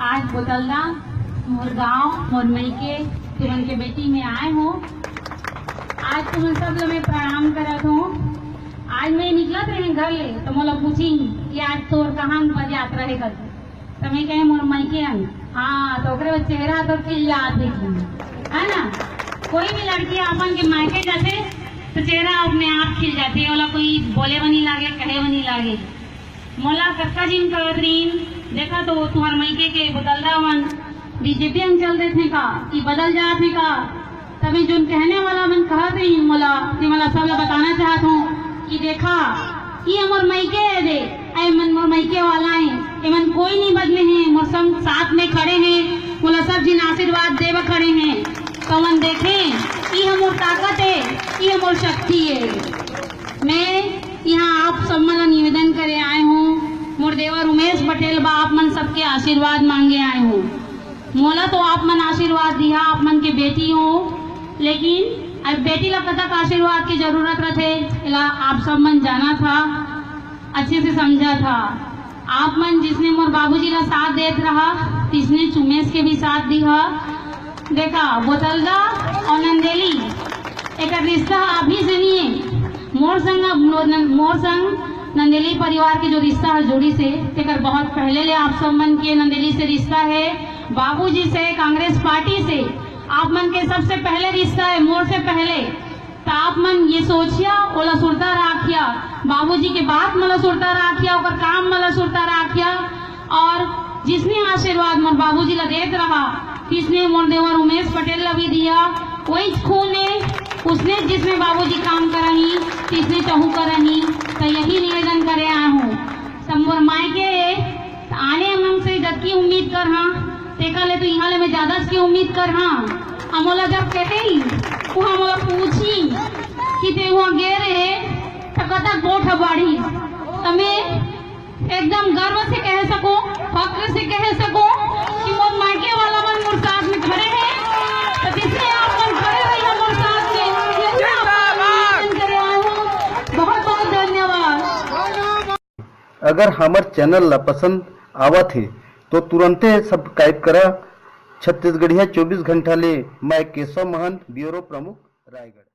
आज बोतलदा मोर गाँव मोर मईके तुमन के बेटी में आए हो। आज तुमन सब लोग मैं प्रणाम करत हूँ। आज मैं निकलत रहे घर ले तो मोला पूछी कि आज तोर कहाँ पद यात्रा है कर, तो मैं कहे मोर मईके अंग। हाँ तो ओकरे चेहरा तो खिल जात है ना। कोई भी लड़की अपन के मायके जाते तो चेहरा अपने आप खिल जाते है, ओला कोई बोले बनी लागे कहे बनी लागे। मोला कक्का जिन कहत रहीन देखा तो तुम्हार मईके के बोतलदा मन बीजेपी अंग चल देते का कि बदल जाते का। तभी जो कहने वाला मन कहत रही मोला कि मला सब बताना चाहत हूँ कि देखा ये मोर मईके है दे ऐ मन मोर मईके वाला है, ये मन कोई नहीं बदले हैं, मोर संग साथ में खड़े हैं, मोला सब जिन आशीर्वाद देव खड़े हैं। तो मन देखे ये मोर ताकत है, ये मोर शक्ति है। मैं यहाँ आप सब मन निवेदन करे आए हूँ, मोर देवर उमेश पटेल बा आप मन सबके आशीर्वाद मांगे आए हूँ। मोला तो आप मन आशीर्वाद दिया, आप मन के बेटी हो, लेकिन अब बेटी ला कतक आशीर्वाद की जरूरत रहे इला आप सब मन जाना था, अच्छे से समझा था। आप मन जिसने मोर बाबूजी ला साथ देत रहा तिसने उमेश के भी साथ दिया। देखा बोतलदा और नंदेली एक रिश्ता अभी से नहीं है, मोर संग नंदेली परिवार के जो रिश्ता है जोड़ी से तेकर बहुत पहले ले आप सब मन के नंदेली से रिश्ता है, बाबूजी से कांग्रेस पार्टी से आप मन के सबसे पहले रिश्ता है, मोर से पहले। तो आप मन ये सोचिया ओला सुरता राखिया, बाबूजी के बात मला सुरता राखिया, ओकर काम मला सुरता राखिया। और जिसने आशीर्वाद मोर बाबूजी ला देत रहा तिसने मोर देवर उमेश पटेल ला भी दिया, वही खून है उसने जिसमें बाबूजी काम करही तिसने चहु करही। तो यही निवेदन करे आए हूँ सब मोर मायके आने हम से जबकि उम्मीद कर हाँ तेका ले तो यहाँ ले मैं ज्यादा की उम्मीद कर हाँ। हमोला जब कहे वो हमोला पूछी कि ते वहाँ गे रहे तो कतक वोट बाढ़ी, तो मैं एकदम गर्व से कह सको, फक्र से कह सको कि मोर मायके वाला मन मोर साथ में खड़े हैं। तो जिसने आप मन खड़े रही मोर साथ में बहुत बहुत धन्यवाद। अगर हमार चैनल ला पसंद आवत है तो तुरंते सब्सक्राइब करा। छत्तीसगढ़िया 24 घंटा ले मैं केशव महंत, ब्यूरो प्रमुख, रायगढ़।